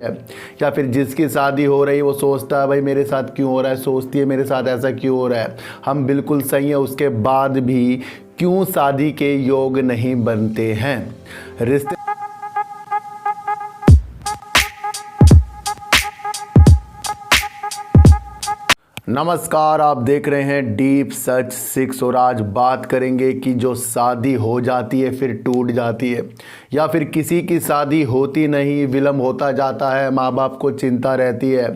है। या फिर जिसकी शादी हो रही है वो सोचता है भाई मेरे साथ क्यों हो रहा है, सोचती है मेरे साथ ऐसा क्यों हो रहा है। हम बिल्कुल सही है, उसके बाद भी क्यों शादी के योग नहीं बनते हैं। रिश्ते नमस्कार, आप देख रहे हैं डीप सच 6 और आज बात करेंगे कि जो शादी हो जाती है फिर टूट जाती है, या फिर किसी की शादी होती नहीं, विलम्ब होता जाता है, माँ बाप को चिंता रहती है।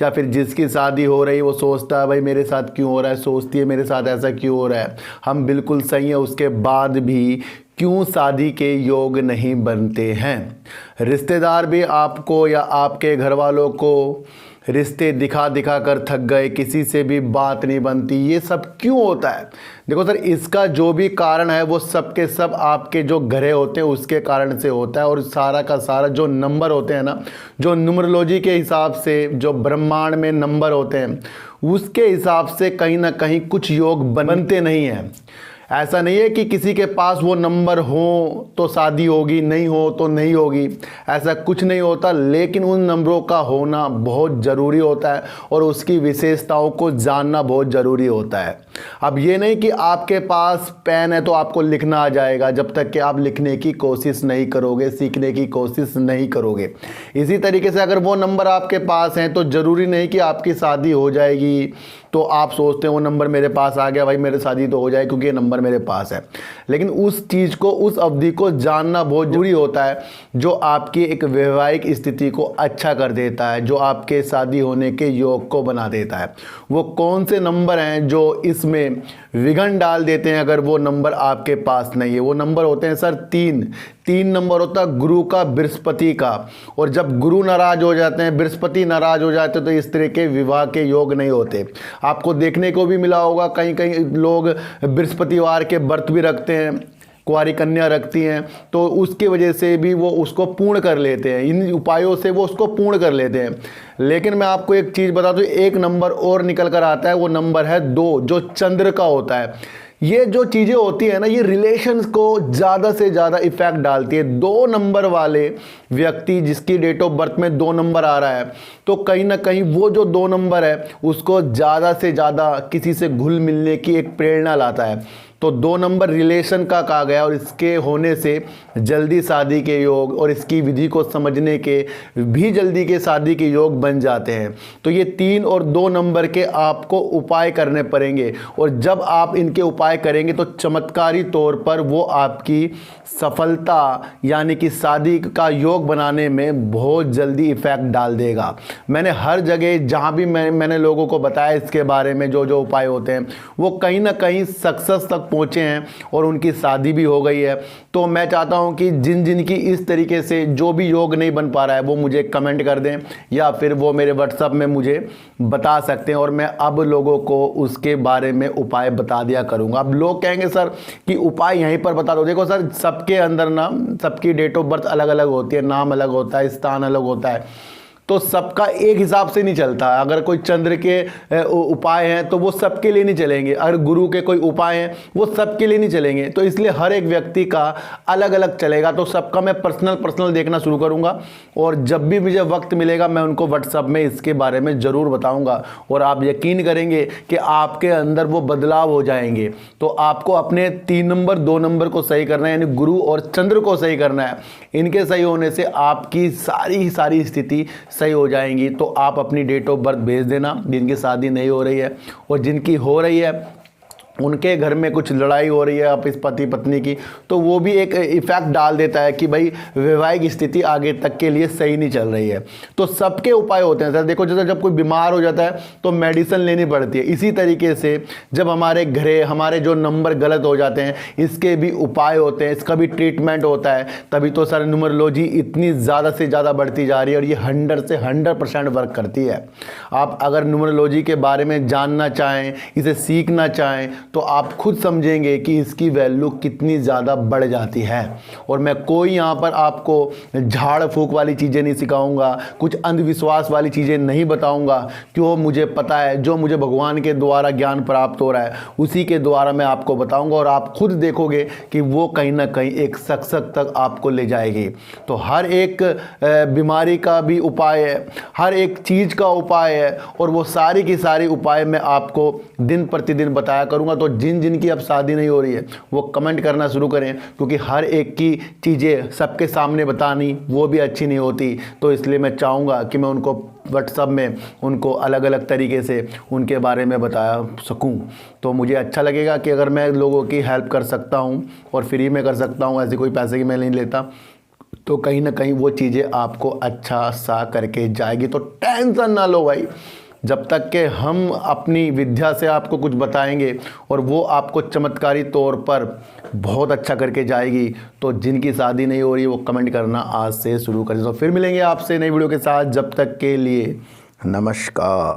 या फिर जिसकी शादी हो रही है वो सोचता है भाई मेरे साथ क्यों हो रहा है, सोचती है मेरे साथ ऐसा क्यों हो रहा है। हम बिल्कुल सही है, उसके बाद भी क्यों शादी के योग नहीं बनते हैं। रिश्तेदार भी आपको या आपके घर वालों को रिश्ते दिखा दिखा कर थक गए, किसी से भी बात नहीं बनती, ये सब क्यों होता है। देखो सर, इसका जो भी कारण है वो सब के सब आपके जो ग्रह होते हैं उसके कारण से होता है। और सारा का सारा जो नंबर होते हैं ना, जो न्यूमरोलॉजी के हिसाब से जो ब्रह्मांड में नंबर होते हैं उसके हिसाब से कहीं ना कहीं कुछ योग बनते नहीं हैं। ऐसा नहीं है कि किसी के पास वो नंबर हो तो शादी होगी, नहीं हो तो नहीं होगी, ऐसा कुछ नहीं होता। लेकिन उन नंबरों का होना बहुत ज़रूरी होता है और उसकी विशेषताओं को जानना बहुत ज़रूरी होता है। अब ये नहीं कि आपके पास पेन है तो आपको लिखना आ जाएगा, जब तक कि आप लिखने की कोशिश नहीं करोगे, सीखने की कोशिश नहीं करोगे। इसी तरीके से अगर वो नंबर आपके पास हैं तो ज़रूरी नहीं कि आपकी शादी हो जाएगी। तो आप सोचते हैं वो नंबर मेरे पास आ गया, भाई मेरी शादी तो हो जाए क्योंकि ये नंबर मेरे पास है। लेकिन उस चीज़ को, उस अवधि को जानना बहुत जरूरी होता है जो आपकी एक वैवाहिक स्थिति को अच्छा कर देता है, जो आपके शादी होने के योग को बना देता है। वो कौन से नंबर हैं जो इसमें विघ्न डाल देते हैं अगर वो नंबर आपके पास नहीं है। वो नंबर होते हैं सर तीन नंबर होता है गुरु का, बृहस्पति का। और जब गुरु नाराज हो जाते हैं, बृहस्पति नाराज हो जाते हैं तो इस तरह के विवाह के योग नहीं होते। आपको देखने को भी मिला होगा कहीं कहीं लोग बृहस्पतिवार के व्रत भी रखते हैं, कुंवारी कन्या रखती हैं, तो उसकी वजह से भी वो उसको पूर्ण कर लेते हैं, इन उपायों से वो उसको पूर्ण कर लेते हैं। लेकिन मैं आपको एक चीज़ बता दूं, एक नंबर और निकल कर आता है, वो नंबर है 2 जो चंद्र का होता है। ये जो चीज़ें होती है ना, ये रिलेशंस को ज़्यादा से ज़्यादा इफेक्ट डालती है। 2 नंबर वाले व्यक्ति जिसकी डेट ऑफ बर्थ में 2 नंबर आ रहा है तो कहीं ना कहीं वो जो 2 नंबर है उसको ज़्यादा से ज़्यादा किसी से घुल मिलने की एक प्रेरणा लाता है। तो 2 नंबर रिलेशन का कहा गया और इसके होने से जल्दी शादी के योग और इसकी विधि को समझने के भी जल्दी के शादी के योग बन जाते हैं। तो ये 3 और 2 नंबर के आपको उपाय करने पड़ेंगे और जब आप इनके उपाय करेंगे तो चमत्कारी तौर पर वो आपकी सफलता यानी कि शादी का योग बनाने में बहुत जल्दी इफेक्ट डाल देगा। मैंने हर जगह जहाँ भी मैंने लोगों को बताया इसके बारे में जो जो उपाय होते हैं वो कहीं ना कहीं सक्सेस तक पहुँचे हैं और उनकी शादी भी हो गई है। तो मैं चाहता हूँ कि जिन की इस तरीके से जो भी योग नहीं बन पा रहा है वो मुझे कमेंट कर दें या फिर वो मेरे व्हाट्सएप में मुझे बता सकते हैं और मैं अब लोगों को उसके बारे में उपाय बता दिया करूँगा। अब लोग कहेंगे सर कि उपाय यहीं पर बता दो। देखो सर, सबके अंदर ना सबकी डेट ऑफ बर्थ अलग अलग होती है, नाम अलग होता है, स्थान अलग होता है, तो सबका एक हिसाब से नहीं चलता। अगर कोई चंद्र के उपाय हैं तो वो सबके लिए नहीं चलेंगे, अगर गुरु के कोई उपाय हैं वो सबके लिए नहीं चलेंगे। तो इसलिए हर एक व्यक्ति का अलग अलग चलेगा। तो सबका मैं पर्सनल देखना शुरू करूंगा और जब भी मुझे वक्त मिलेगा मैं उनको व्हाट्सएप में इसके बारे में ज़रूर बताऊंगा और आप यकीन करेंगे कि आपके अंदर वो बदलाव हो जाएंगे। तो आपको अपने 3 नंबर 2 नंबर को सही करना है, यानी गुरु और चंद्र को सही करना है। इनके सही होने से आपकी सारी स्थिति सही हो जाएंगी। तो आप अपनी डेट ऑफ बर्थ भेज देना जिनकी शादी नहीं हो रही है, और जिनकी हो रही है उनके घर में कुछ लड़ाई हो रही है आप इस पति पत्नी की, तो वो भी एक इफेक्ट डाल देता है कि भाई वैवाहिक स्थिति आगे तक के लिए सही नहीं चल रही है। तो सबके उपाय होते हैं सर। देखो, जैसे जब कोई बीमार हो जाता है तो मेडिसिन लेनी पड़ती है, इसी तरीके से जब हमारे घरे हमारे जो नंबर गलत हो जाते हैं इसके भी उपाय होते हैं, इसका भी ट्रीटमेंट होता है। तभी तो सर न्यूमरोलॉजी इतनी ज़्यादा से ज़्यादा बढ़ती जा रही है और ये 100 से 100% वर्क करती है। आप अगर न्यूमरोलॉजी के बारे में जानना चाहें, इसे सीखना चाहें तो आप खुद समझेंगे कि इसकी वैल्यू कितनी ज़्यादा बढ़ जाती है। और मैं कोई यहाँ पर आपको झाड़ फूक वाली चीज़ें नहीं सिखाऊंगा, कुछ अंधविश्वास वाली चीज़ें नहीं बताऊंगा। क्यों, मुझे पता है जो मुझे भगवान के द्वारा ज्ञान प्राप्त हो रहा है उसी के द्वारा मैं आपको बताऊंगा, और आप खुद देखोगे कि वो कहीं ना कहीं एक सक्सेस तक आपको ले जाएगी। तो हर एक बीमारी का भी उपाय है, हर एक चीज़ का उपाय है, और वो सारी की सारी उपाय मैं आपको दिन प्रतिदिन बताया करूंगा। तो जिन जिन की अब शादी नहीं हो रही है वो कमेंट करना शुरू करें, क्योंकि हर एक की चीज़ें सबके सामने बतानी वो भी अच्छी नहीं होती। तो इसलिए मैं चाहूँगा कि मैं उनको व्हाट्सएप में उनको अलग अलग तरीके से उनके बारे में बता सकूं। तो मुझे अच्छा लगेगा कि अगर मैं लोगों की हेल्प कर सकता हूं और फ्री में कर सकता हूं, ऐसे कोई पैसे की मैं नहीं लेता, तो कहीं ना कहीं वो चीज़ें आपको अच्छा सा करके जाएगी। तो टेंशन ना लो भाई, जब तक कि हम अपनी विद्या से आपको कुछ बताएंगे और वो आपको चमत्कारी तौर पर बहुत अच्छा करके जाएगी। तो जिनकी शादी नहीं हो रही वो कमेंट करना आज से शुरू करें। तो फिर मिलेंगे आपसे नई वीडियो के साथ, जब तक के लिए नमस्कार।